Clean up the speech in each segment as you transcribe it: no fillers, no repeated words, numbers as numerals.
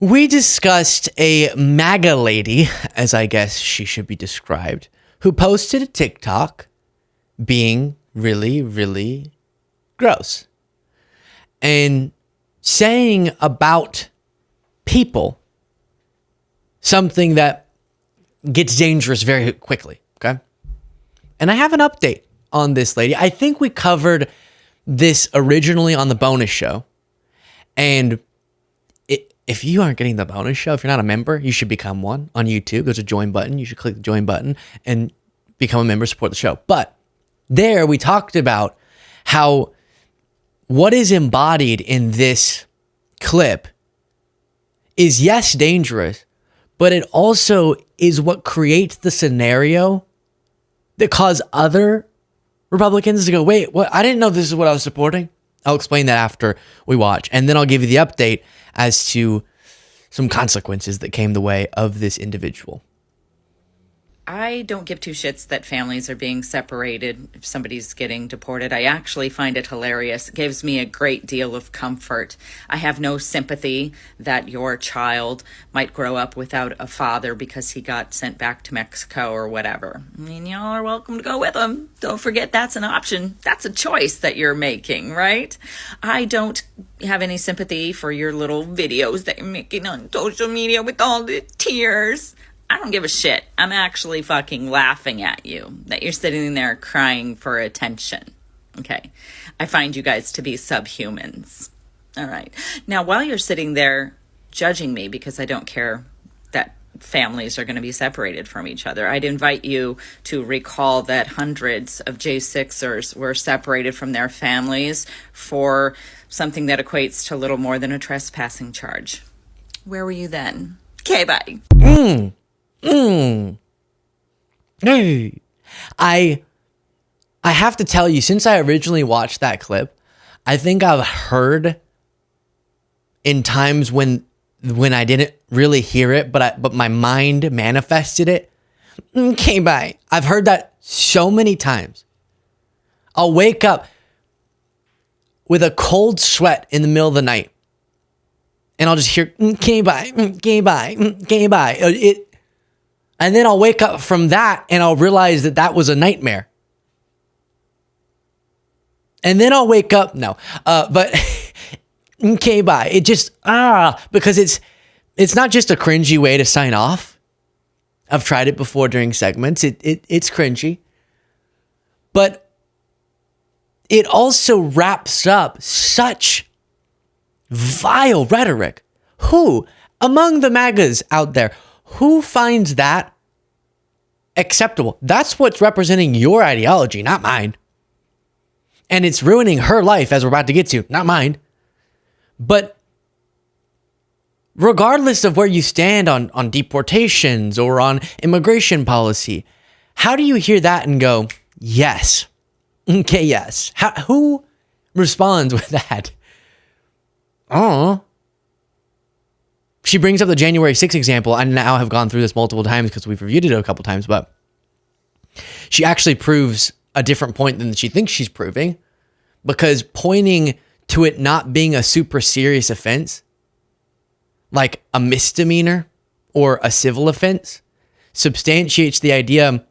We discussed a MAGA lady, as I guess she should be described, who posted a TikTok being really, really gross and saying about people something that gets dangerous very quickly, okay? And I have an update on this lady. I think we covered this originally on the bonus show, and if you aren't getting the bonus show, if you're not a member, you should become one on YouTube. There's a join button. You should click the join button and become a member, support the show. But there we talked about how what is embodied in this clip is, yes, dangerous, but it also is what creates the scenario that cause other Republicans to go, wait, what? I didn't know this is what I was supporting. I'll explain that after we watch. And then I'll give you the update as to some consequences that came the way of this individual. I don't give two shits that families are being separated if somebody's getting deported. I actually find it hilarious. It gives me a great deal of comfort. I have no sympathy that your child might grow up without a father because he got sent back to Mexico or whatever. I mean, y'all are welcome to go with him. Don't forget that's an option. That's a choice that you're making, right? I don't have any sympathy for your little videos that you're making on social media with all the tears. I don't give a shit. I'm actually fucking laughing at you that you're sitting there crying for attention. Okay. I find you guys to be subhumans. All right. Now, while you're sitting there judging me because I don't care that families are going to be separated from each other, I'd invite you to recall that hundreds of J6ers were separated from their families for something that equates to little more than a trespassing charge. Where were you then? Okay, bye. Hey, I have to tell you, since I originally watched that clip, I think I've heard in times when I didn't really hear it, but my mind manifested it. Okay, bye. I've heard that so many times. I'll wake up with a cold sweat in the middle of the night, and I'll just hear okay, bye, okay, bye, okay, bye. And then I'll wake up from that and I'll realize that that was a nightmare. And then I'll wake up, but okay, bye. It just, because it's not just a cringy way to sign off. I've tried it before during segments. It's cringy. But it also wraps up such vile rhetoric. Who, among the MAGAs out there, who finds that acceptable? That's what's representing your ideology, not mine. And it's ruining her life, as we're about to get to, not mine. But regardless of where you stand on deportations or on immigration policy, how do you hear that and go, yes? Okay, yes. Who responds with that? Oh. She brings up the January 6th example. I now have gone through this multiple times because we've reviewed it a couple times, but she actually proves a different point than she thinks she's proving, because pointing to it not being a super serious offense, like a misdemeanor or a civil offense, substantiates the idea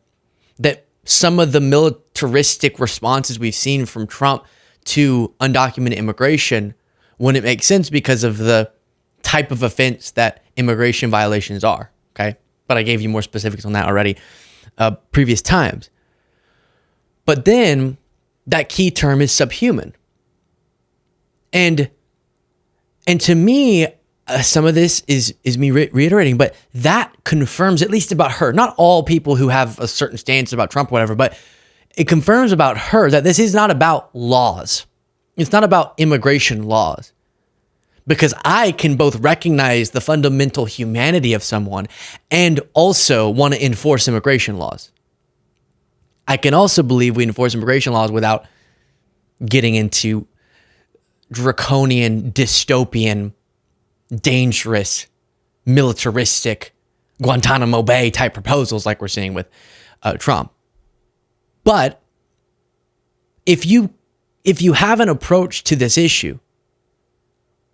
that some of the militaristic responses we've seen from Trump to undocumented immigration wouldn't make sense because of the type of offense that immigration violations are, okay? But I gave you more specifics on that already previous times. But then that key term is subhuman. And to me, some of this is me reiterating, but that confirms, at least about her, not all people who have a certain stance about Trump or whatever, but it confirms about her that this is not about laws. It's not about immigration laws. Because I can both recognize the fundamental humanity of someone and also want to enforce immigration laws. I can also believe we enforce immigration laws without getting into draconian, dystopian, dangerous, militaristic, Guantanamo Bay type proposals like we're seeing with Trump. But if you have an approach to this issue,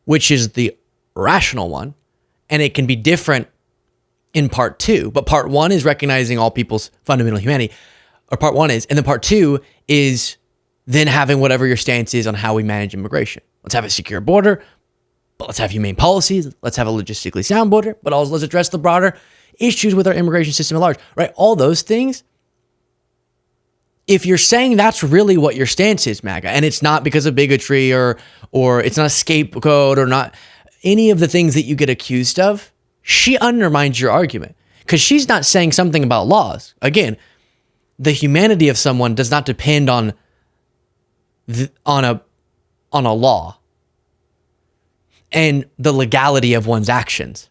which is the rational one, and it can be different in part two. But part one is recognizing all people's fundamental humanity, or part one is, and then part two is then having whatever your stance is on how we manage immigration. Let's have a secure border, but let's have humane policies. Let's have a logistically sound border, but also let's address the broader issues with our immigration system at large, right? All those things. If you're saying that's really what your stance is, MAGA, and it's not because of bigotry or it's not a scapegoat or not any of the things that you get accused of, she undermines your argument because she's not saying something about laws. Again, the humanity of someone does not depend on a law and the legality of one's actions.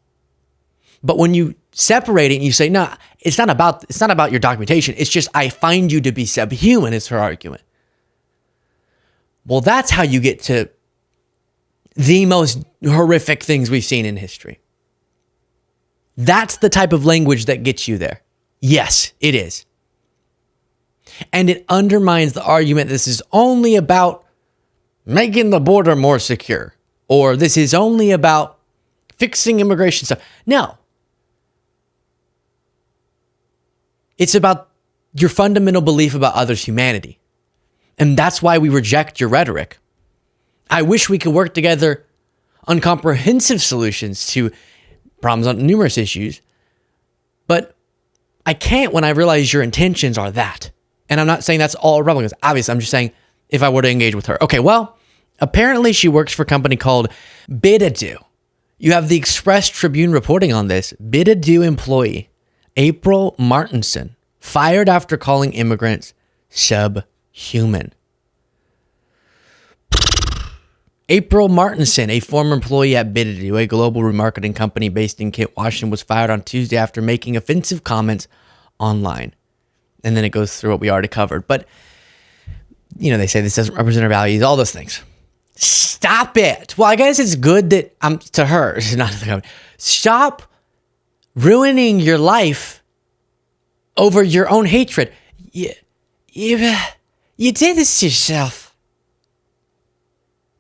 But when you separate it and you say, no, it's not about your documentation. It's just, I find you to be subhuman, is her argument. Well, that's how you get to the most horrific things we've seen in history. That's the type of language that gets you there. Yes, it is. And it undermines the argument this is only about making the border more secure, or this is only about fixing immigration stuff. No. It's about your fundamental belief about others' humanity. And that's why we reject your rhetoric. I wish we could work together on comprehensive solutions to problems on numerous issues, but I can't when I realize your intentions are that. And I'm not saying that's all Republicans. Obviously, I'm just saying if I were to engage with her. Okay, well, apparently she works for a company called Bidadoo. You have the Express Tribune reporting on this. Bidadoo employee April Martinson fired after calling immigrants subhuman. April Martinson, a former employee at Bidadoo, a global remarketing company based in Kent, Washington, was fired on Tuesday after making offensive comments online. And then it goes through what we already covered. But, they say this doesn't represent our values, all those things. Stop it. Well, I guess it's good that I'm to her, not to the company. Stop ruining your life over your own hatred. You did this to yourself.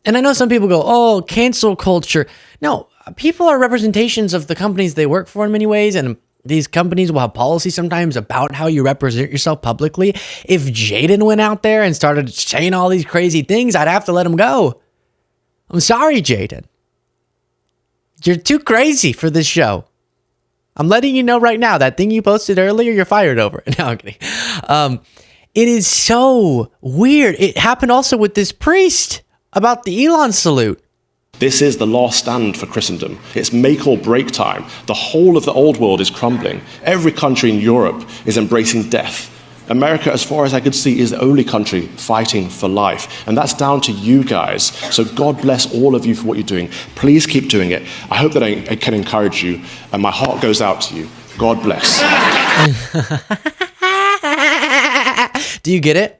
And I know some people go, oh, cancel culture. No, people are representations of the companies they work for in many ways, and these companies will have policies sometimes about how you represent yourself publicly. If Jaden went out there and started saying all these crazy things, I'd have to let him go. I'm sorry, Jaden. You're too crazy for this show. I'm letting you know right now, that thing you posted earlier, you're fired over. No, I'm kidding. It is so weird. It happened also with this priest about the Elon salute. This is the last stand for Christendom. It's make or break time. The whole of the old world is crumbling. Every country in Europe is embracing death. America, as far as I could see, is the only country fighting for life. And that's down to you guys. So God bless all of you for what you're doing. Please keep doing it. I hope that I can encourage you. And my heart goes out to you. God bless. Do you get it?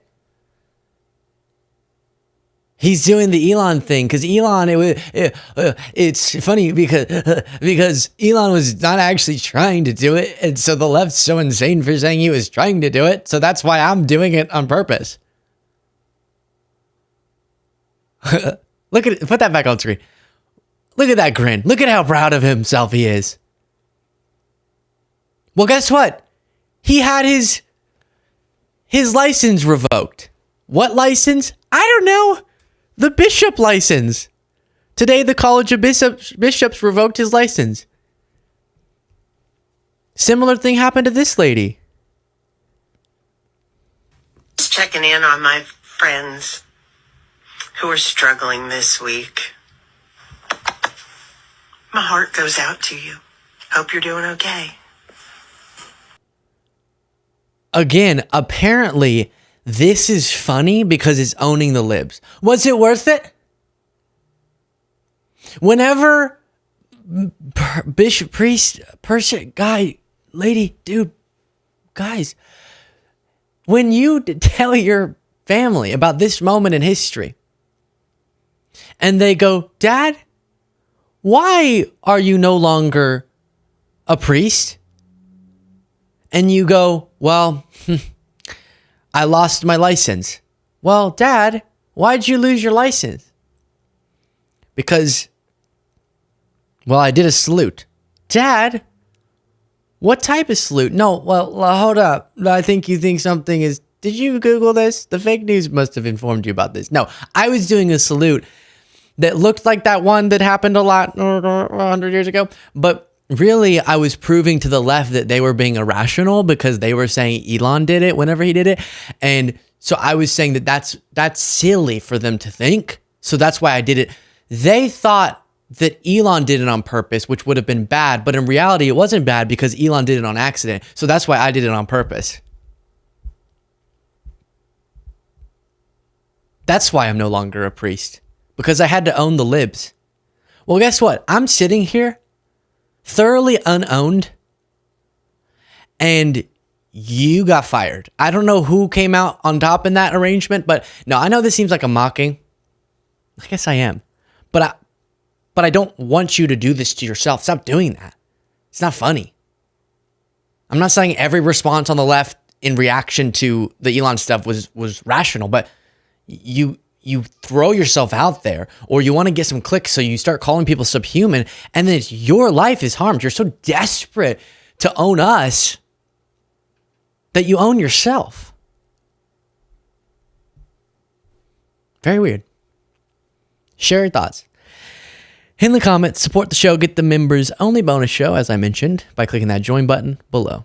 He's doing the Elon thing because Elon, it's funny because Elon was not actually trying to do it. And so the left's so insane for saying he was trying to do it. So that's why I'm doing it on purpose. Look at it. Put that back on screen. Look at that grin. Look at how proud of himself he is. Well, guess what? He had his license revoked. What license? I don't know. The bishop license. Today, the College of Bishops revoked his license. Similar thing happened to this lady. Just checking in on my friends who are struggling this week. My heart goes out to you. Hope you're doing okay. Again, apparently, this is funny because it's owning the libs. Was it worth it? Whenever bishop, priest, person, guy, lady, dude, guys, when you tell your family about this moment in history and they go, Dad, why are you no longer a priest? And you go, well, I lost my license. Well, Dad, why'd you lose your license? Because, well, I did a salute. Dad, what type of salute? No, well, hold up. I think you think something is... Did you Google this? The fake news must have informed you about this. No, I was doing a salute that looked like that one that happened a lot 100 years ago. But really, I was proving to the left that they were being irrational because they were saying Elon did it whenever he did it. And so I was saying that that's silly for them to think. So that's why I did it. They thought that Elon did it on purpose, which would have been bad. But in reality, it wasn't bad because Elon did it on accident. So that's why I did it on purpose. That's why I'm no longer a priest. Because I had to own the libs. Well, guess what? I'm sitting here thoroughly unowned. And you got fired. I don't know who came out on top in that arrangement. But no, I know this seems like a mocking. I guess I am. But I don't want you to do this to yourself. Stop doing that. It's not funny. I'm not saying every response on the left in reaction to the Elon stuff was rational, but you throw yourself out there, or you want to get some clicks, so you start calling people subhuman, and then your life is harmed. You're so desperate to own us that you own yourself. Very weird. Share your thoughts in the comments. Support the show. Get the members only bonus show, as I mentioned, by clicking that join button below.